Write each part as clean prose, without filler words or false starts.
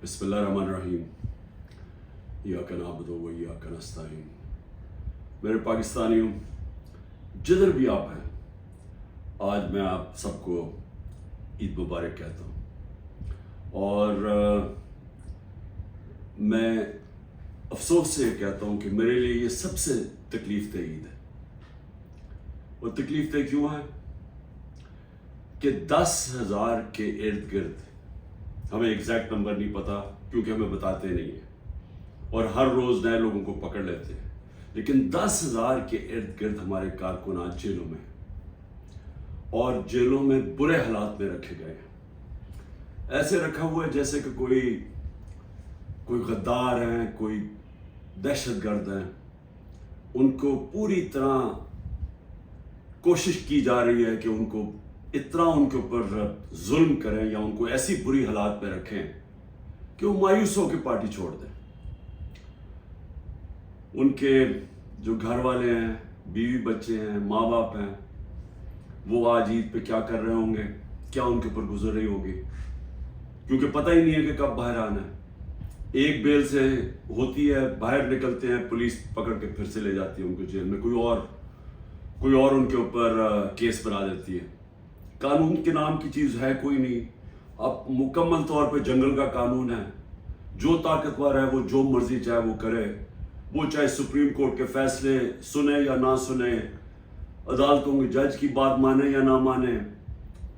بسم اللہ الرحمن الرحیم ایاک نعبد و ایاک نستعین۔ میرے پاکستانیوں، جدھر بھی آپ ہیں، آج میں آپ سب کو عید مبارک کہتا ہوں، اور میں افسوس سے کہتا ہوں کہ میرے لیے یہ سب سے تکلیف دہ عید ہے۔ اور تکلیف دہ کیوں ہے کہ 10,000 کے ارد گرد، ہمیں ایگزیکٹ نمبر نہیں پتا کیونکہ ہمیں بتاتے نہیں ہیں اور ہر روز نئے لوگوں کو پکڑ لیتے ہیں، لیکن 10,000 کے ارد گرد ہمارے کارکنان جیلوں میں اور جیلوں میں برے حالات میں رکھے گئے ہیں۔ ایسے رکھا ہوا ہے جیسے کہ کوئی غدار ہیں، کوئی دہشت گرد ہیں۔ ان کو پوری طرح کوشش کی جا رہی ہے کہ ان کو اتنا ان کے اوپر ظلم کریں یا ان کو ایسی بری حالات میں رکھیں کہ وہ مایوس ہو کے پارٹی چھوڑ دیں۔ ان کے جو گھر والے ہیں، بیوی بچے ہیں، ماں باپ ہیں، وہ آج عید پہ کیا کر رہے ہوں گے، کیا ان کے اوپر گزر رہی ہوگی، کیونکہ پتہ ہی نہیں ہے کہ کب باہر آنا ہے۔ ایک بیل سے ہوتی ہے، باہر نکلتے ہیں، پولیس پکڑ کے پھر سے لے جاتی ہے ان کو جیل میں، کوئی اور ان کے اوپر کیس بنا دیتی ہے۔ قانون کے نام کی چیز ہے کوئی نہیں۔ اب مکمل طور پہ جنگل کا قانون ہے، جو طاقتور ہے وہ جو مرضی چاہے وہ کرے، وہ چاہے سپریم کورٹ کے فیصلے سنے یا نہ سنے، عدالتوں کے جج کی بات مانے یا نہ مانے،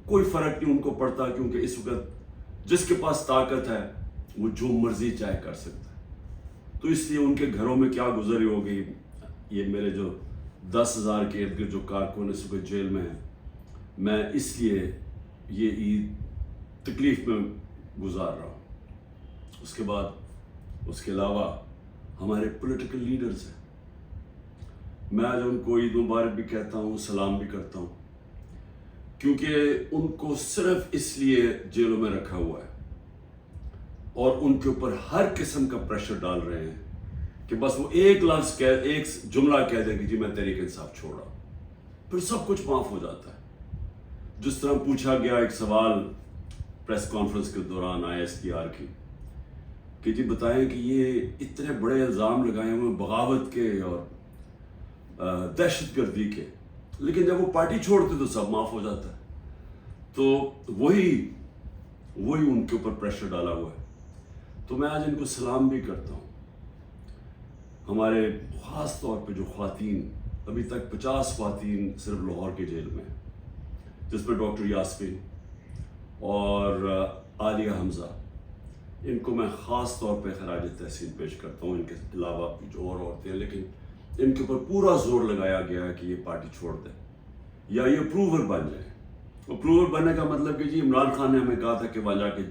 کوئی فرق نہیں ان کو پڑتا، کیونکہ اس وقت جس کے پاس طاقت ہے وہ جو مرضی چاہے کر سکتا ہے۔ تو اس لیے ان کے گھروں میں کیا گزری ہوگی، یہ میرے جو 10,000 کے ارد گرد جو کارکن اس وقت جیل میں ہیں، میں اس لیے یہ عید تکلیف میں گزار رہا ہوں۔ اس کے علاوہ ہمارے پولیٹیکل لیڈرز ہیں، میں آج ان کو عید مبارک بھی کہتا ہوں، سلام بھی کرتا ہوں، کیونکہ ان کو صرف اس لیے جیلوں میں رکھا ہوا ہے اور ان کے اوپر ہر قسم کا پریشر ڈال رہے ہیں کہ بس وہ ایک جملہ کہہ دیں کہ جی میں تحریک انصاف چھوڑ رہا ہوں، پھر سب کچھ معاف ہو جاتا ہے۔ جس طرح پوچھا گیا ایک سوال پریس کانفرنس کے دوران ISPR کی کہ جی بتائیں کہ یہ اتنے بڑے الزام لگائے ہوئے بغاوت کے اور دہشت گردی کے، لیکن جب وہ پارٹی چھوڑتے تو سب معاف ہو جاتا ہے۔ تو وہی ان کے اوپر پریشر ڈالا ہوا ہے۔ تو میں آج ان کو سلام بھی کرتا ہوں۔ ہمارے خاص طور پہ جو خواتین، ابھی تک 50 خواتین صرف لاہور کے جیل میں ہیں، جس میں ڈاکٹر یاسمین اور عالیہ حمزہ، ان کو میں خاص طور پہ خراج تحسین پیش کرتا ہوں۔ ان کے علاوہ جو اور عورتیں ہیں، لیکن ان کے اوپر پورا زور لگایا گیا ہے کہ یہ پارٹی چھوڑ دیں یا یہ اپروور بن جائیں۔ اپروور بننے کا مطلب کہ جی عمران خان نے ہمیں کہا تھا کہ وہاں جا کے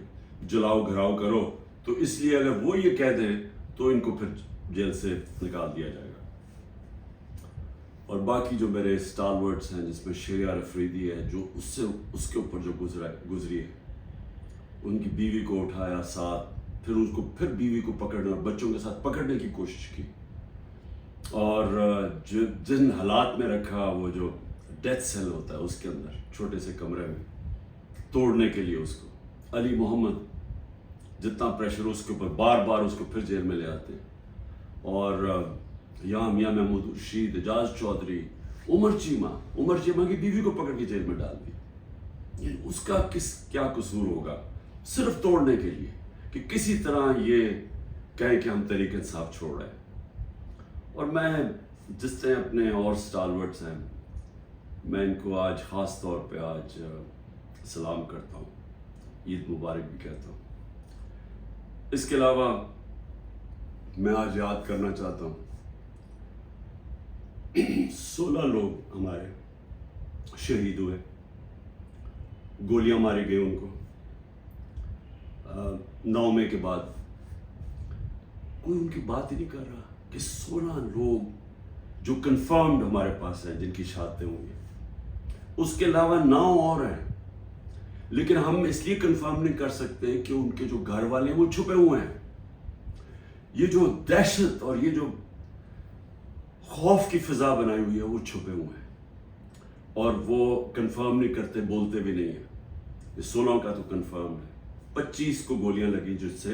جلاؤ گھراؤ کرو، تو اس لیے اگر وہ یہ کہہ دیں تو ان کو پھر جیل سے نکال دیا جائے گا۔ اور باقی جو میرے اسٹالورٹس ہیں، جس میں شیریار افریدی ہے، جو اس کے اوپر جو گزری ہے، ان کی بیوی کو اٹھایا ساتھ، پھر بیوی کو پکڑنے اور بچوں کے ساتھ پکڑنے کی کوشش کی، اور جن حالات میں رکھا، وہ جو ڈیتھ سیل ہوتا ہے اس کے اندر چھوٹے سے کمرے میں توڑنے کے لیے اس کو، علی محمد جتنا پریشر اس کے اوپر، بار بار اس کو پھر جیل میں لے آتے ہیں، اور یہاں میاں محمود رشید، اعجاز چودھری، عمر چیمہ کی بیوی کو پکڑ کے جیل میں ڈال دیا۔ یعنی اس کا کیا قصور ہوگا، صرف توڑنے کے لیے کہ کسی طرح یہ کہیں کہ ہم تحریک انصاف چھوڑ رہے ہیں۔ اور میں جس طرح اپنے اور اسٹالورٹس ہیں، میں ان کو آج خاص طور پہ آج سلام کرتا ہوں، عید مبارک بھی کہتا ہوں۔ اس کے علاوہ میں آج یاد کرنا چاہتا ہوں 16 لوگ ہمارے شہید ہوئے، گولیاں ماری گئی ان کو 9 مئی کے بعد۔ کوئی ان کی بات ہی نہیں کر رہا کہ 16 لوگ جو کنفرمڈ ہمارے پاس ہیں جن کی شہادتیں ہوئی ہیں، اس کے علاوہ 9 اور ہیں، لیکن ہم اس لیے کنفرم نہیں کر سکتے کہ ان کے جو گھر والے ہیں وہ چھپے ہوئے ہیں۔ یہ جو دہشت اور یہ جو خوف کی فضا بنائی ہوئی ہے، وہ چھپے ہوئے ہیں اور وہ کنفرم نہیں کرتے، بولتے بھی نہیں ہیں۔ 16 کا تو کنفرم ہے، 25 کو گولیاں لگی جس سے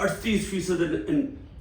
38%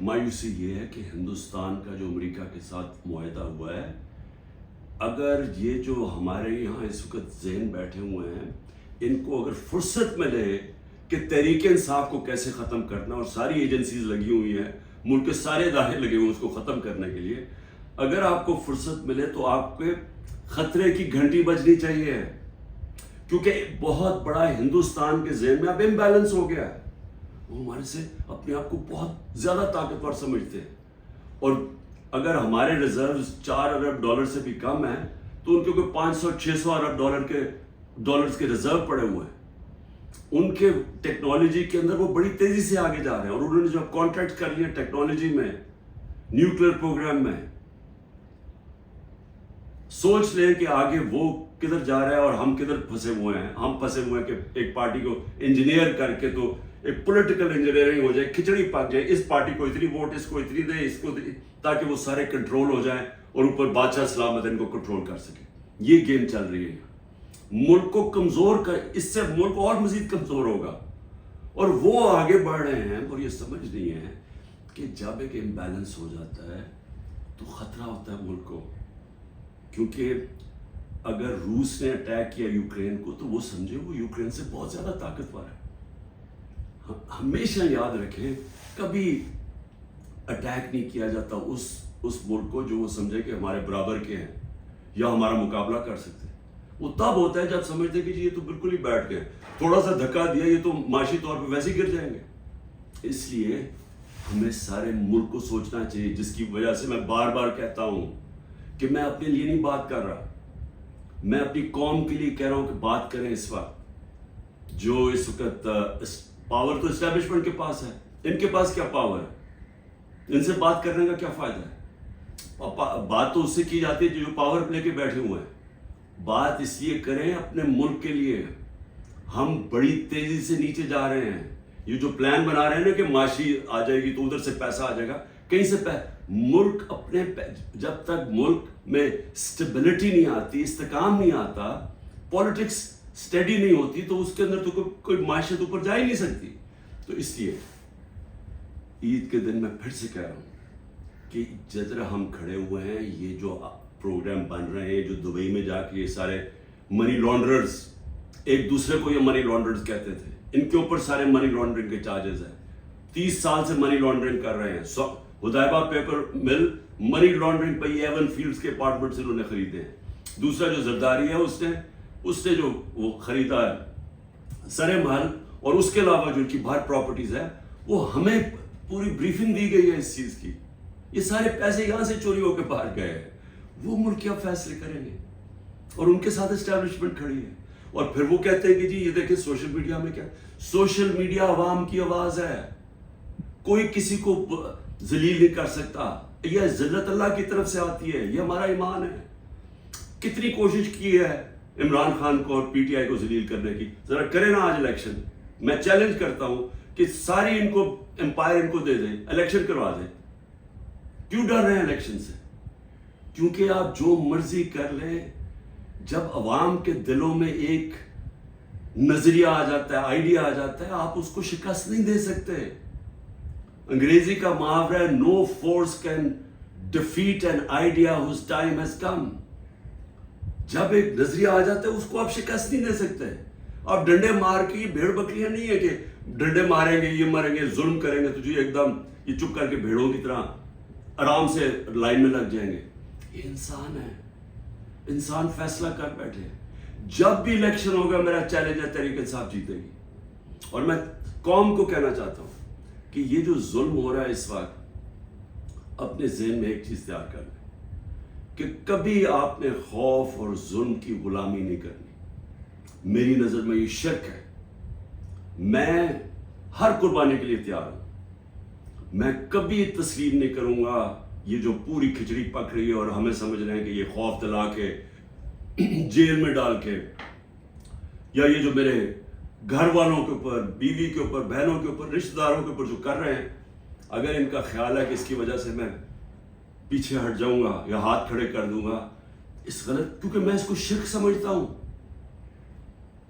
مایوسی یہ ہے کہ ہندوستان کا جو امریکہ کے ساتھ معاہدہ ہوا ہے، اگر یہ جو ہمارے یہاں اس وقت ذہن بیٹھے ہوئے ہیں، ان کو اگر فرصت ملے کہ تحریک انصاف کو کیسے ختم کرنا، اور ساری ایجنسیز لگی ہوئی ہیں، ملک کے سارے ادارے لگے ہوئے ہیں اس کو ختم کرنے کے لیے، اگر آپ کو فرصت ملے تو آپ کے خطرے کی گھنٹی بجنی چاہیے، کیونکہ بہت بڑا ہندوستان کے ذہن میں اب امبیلنس ہو گیا ہے. وہ ہمارے سے اپنے آپ کو بہت زیادہ طاقتور سمجھتے ہیں، اور اگر ہمارے ریزروز $4 ارب سے بھی کم ہیں تو ان کے کوئی 500-600 ارب ڈالرز کے ریزرو پڑے ہوئے ہیں. ان کے ٹیکنالوجی کے اندر وہ بڑی تیزی سے آگے جا رہے ہیں، اور انہوں نے جو کانٹریکٹ کر لیے ٹیکنالوجی میں، نیوکلیر پروگرام میں، سوچ لیں کہ آگے وہ کدھر جا رہا ہے اور ہم کدھر پھنسے ہوئے ہیں. ہم پھنسے ہوئے ہیں کہ ایک پارٹی کو انجینئر کر کے تو ایک پولیٹیکل انجینئرنگ ہو جائے، کھچڑی پک جائے، اس پارٹی کو اتنی ووٹ، اس کو اتنی دے، اس کو اتنی، تاکہ وہ سارے کنٹرول ہو جائیں اور اوپر بادشاہ سلامت ان کو کنٹرول کر سکے. یہ گیم چل رہی ہے. ملک کو کمزور کر، اس سے ملک اور مزید کمزور ہوگا، اور وہ آگے بڑھ رہے ہیں اور یہ سمجھ نہیں ہے کہ جب ایک امبیلنس ہو جاتا ہے تو خطرہ ہوتا ہے ملک کو. کیونکہ اگر روس نے اٹیک کیا یوکرین کو تو وہ سمجھے وہ یوکرین سے بہت زیادہ طاقتور ہے. ہمیشہ یاد رکھیں کبھی اٹیک نہیں کیا جاتا اس ملک کو جو وہ سمجھے کہ ہمارے برابر کے ہیں یا ہمارا مقابلہ کر سکتے ہیں. وہ تب ہوتا ہے جب سمجھتے ہیں کہ جی یہ تو بالکل ہی بیٹھ گئے، تھوڑا سا دھکا دیا یہ تو معاشی طور پہ ویسے ہی گر جائیں گے. اس لیے ہمیں سارے ملک کو سوچنا چاہیے، جس کی وجہ سے میں بار بار کہتا ہوں کہ میں اپنے لیے نہیں بات کر رہا، میں اپنی قوم کے لیے کہہ رہا ہوں کہ بات کریں. اس وقت جو اس وقت پاور تو اسٹیبلشمنٹ کے پاس ہے، ان کے پاس کیا پاور ہے؟ ان سے بات کرنے کا کیا فائدہ ہے؟ بات تو اس سے کی جاتی ہے جو پاور لے کے بیٹھے ہوئے ہیں. بات اس لیے کریں اپنے ملک کے لیے. ہم بڑی تیزی سے نیچے جا رہے ہیں. یہ جو پلان بنا رہے ہیں نا کہ معاشی آ جائے گی تو ادھر سے پیسہ آ جائے گا، کہیں سے ملک اپنے جب تک ملک میں اسٹیبلٹی نہیں آتی، استحکام نہیں آتا، پالیٹکس اسٹیڈی نہیں ہوتی، تو اس کے اندر تو کوئی معیشت اوپر جا ہی نہیں سکتی. تو اس لیے عید کے دن میں پھر سے کہہ رہا ہوں کہ جدھر ہم کھڑے ہوئے ہیں، یہ جو پروگرام بن رہے ہیں، جو دبئی میں جا کے یہ سارے منی لانڈررز، ایک دوسرے کو یہ منی لانڈررز کہتے تھے، ان کے اوپر سارے منی لانڈرنگ کے چارجز ہیں. 30 سال سے منی لانڈرنگ کر رہے ہیں. ہدایبہ پیپر مل منی لانڈرنگ پہ ایون فیلڈز کے اپارٹمنٹس انہوں نے خریدے ہیں. دوسرا جو زرداری ہے اس نے جو وہ خریدا ہے سرے محل، اور اس کے علاوہ جو ان کی باہر پراپرٹیز ہے، وہ ہمیں پوری بریفنگ دی گئی ہے اس چیز کی. یہ سارے پیسے یہاں سے چوری ہو کے باہر گئے ہیں. وہ ملک کیا فیصلے کریں گے؟ اور ان کے ساتھ اسٹیبلشمنٹ کھڑی ہے. اور پھر وہ کہتے ہیں کہ جی یہ دیکھیں سوشل میڈیا میں کیا، سوشل میڈیا عوام کی آواز ہے، کوئی کسی کو ذلیل نہیں کر سکتا. یہ ذلت اللہ کی طرف سے آتی ہے، یہ ہمارا ایمان ہے. کتنی کوشش کی ہے عمران خان کو اور پی ٹی آئی کو ذلیل کرنے کی. ذرا کریں نا آج الیکشن. میں چیلنج کرتا ہوں کہ ساری ان کو امپائر ان کو دے دیں، الیکشن کروا دیں. کیوں ڈر رہے ہیں الیکشن سے؟ کیونکہ آپ جو مرضی کر لیں، جب عوام کے دلوں میں ایک نظریہ آ جاتا ہے، آئیڈیا آ جاتا ہے، آپ اس کو شکست نہیں دے سکتے. انگریزی کا محاورہ ہے no force can defeat an idea whose time has come. جب ایک نظریہ آ جاتا ہے اس کو آپ شکست نہیں دے سکتے. آپ ڈنڈے مار کے، یہ بھیڑ بکریاں نہیں ہے کہ ڈنڈے ماریں گے، یہ ماریں گے، ظلم کریں گے تو جو ایک دم یہ چپ کر کے بھیڑوں کی طرح آرام سے لائن میں لگ جائیں گے. یہ انسان ہے، انسان فیصلہ کر بیٹھے. جب بھی الیکشن ہوگا میرا چیلنج ہے تحریک انصاف جیتے گی. اور میں قوم کو کہنا چاہتا ہوں کہ یہ جو ظلم ہو رہا ہے اس وقت، اپنے ذہن میں ایک چیز تیار کر لیں کہ کبھی آپ نے خوف اور ظلم کی غلامی نہیں کرنی. میری نظر میں یہ شرک ہے. میں ہر قربانی کے لیے تیار ہوں. میں کبھی تسلیم نہیں کروں گا یہ جو پوری کھچڑی پک رہی ہے اور ہمیں سمجھ رہے ہیں کہ یہ خوف دلا کے، جیل میں ڈال کے، یا یہ جو میرے گھر والوں کے اوپر، بیوی کے اوپر، بہنوں کے اوپر، رشتہ داروں کے اوپر جو کر رہے ہیں، اگر ان کا خیال ہے کہ اس کی وجہ سے میں پیچھے ہٹ جاؤں گا یا ہاتھ کھڑے کر دوں گا، اس غلط، کیونکہ میں اس کو شرک سمجھتا ہوں.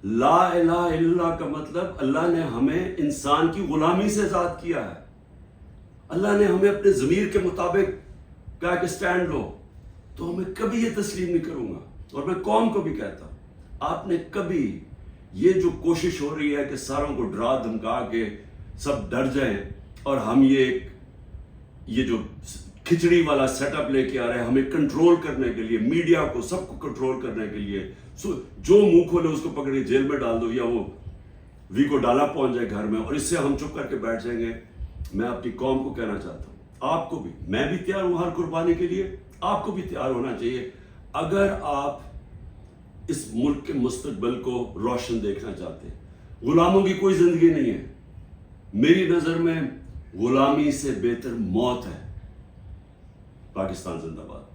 لا الہ الا اللہ کا مطلب اللہ نے ہمیں انسان کی غلامی سے آزاد کیا ہے. اللہ نے ہمیں اپنے ضمیر کے مطابق کہا کہ سٹینڈ لو، تو ہمیں کبھی یہ تسلیم نہیں کروں گا. اور میں قوم کو بھی کہتا ہوں، آپ نے کبھی یہ جو کوشش ہو رہی ہے کہ ساروں کو ڈرا دھمکا کے سب ڈر جائیں اور ہم یہ جو کھچڑی والا سیٹ اپ لے کے آ رہے ہیں ہمیں کنٹرول کرنے کے لیے، میڈیا کو سب کو کنٹرول کرنے کے لیے، جو منہ کھولے اس کو پکڑی جیل میں ڈال دو یا وہ وی کو ڈالا پہنچ جائے گھر میں، اور اس سے ہم چپ کر کے بیٹھ جائیں گے. میں اپنی قوم کو کہنا چاہتا ہوں، آپ کو بھی، میں بھی تیار ہوں ہر قربانی کے لیے، آپ کو بھی تیار ہونا چاہیے اگر آپ اس ملک کے مستقبل کو روشن دیکھنا چاہتے ہیں. غلاموں کی کوئی زندگی نہیں ہے، میری نظر میں غلامی سے بہتر موت ہے. پاکستان زندہ باد.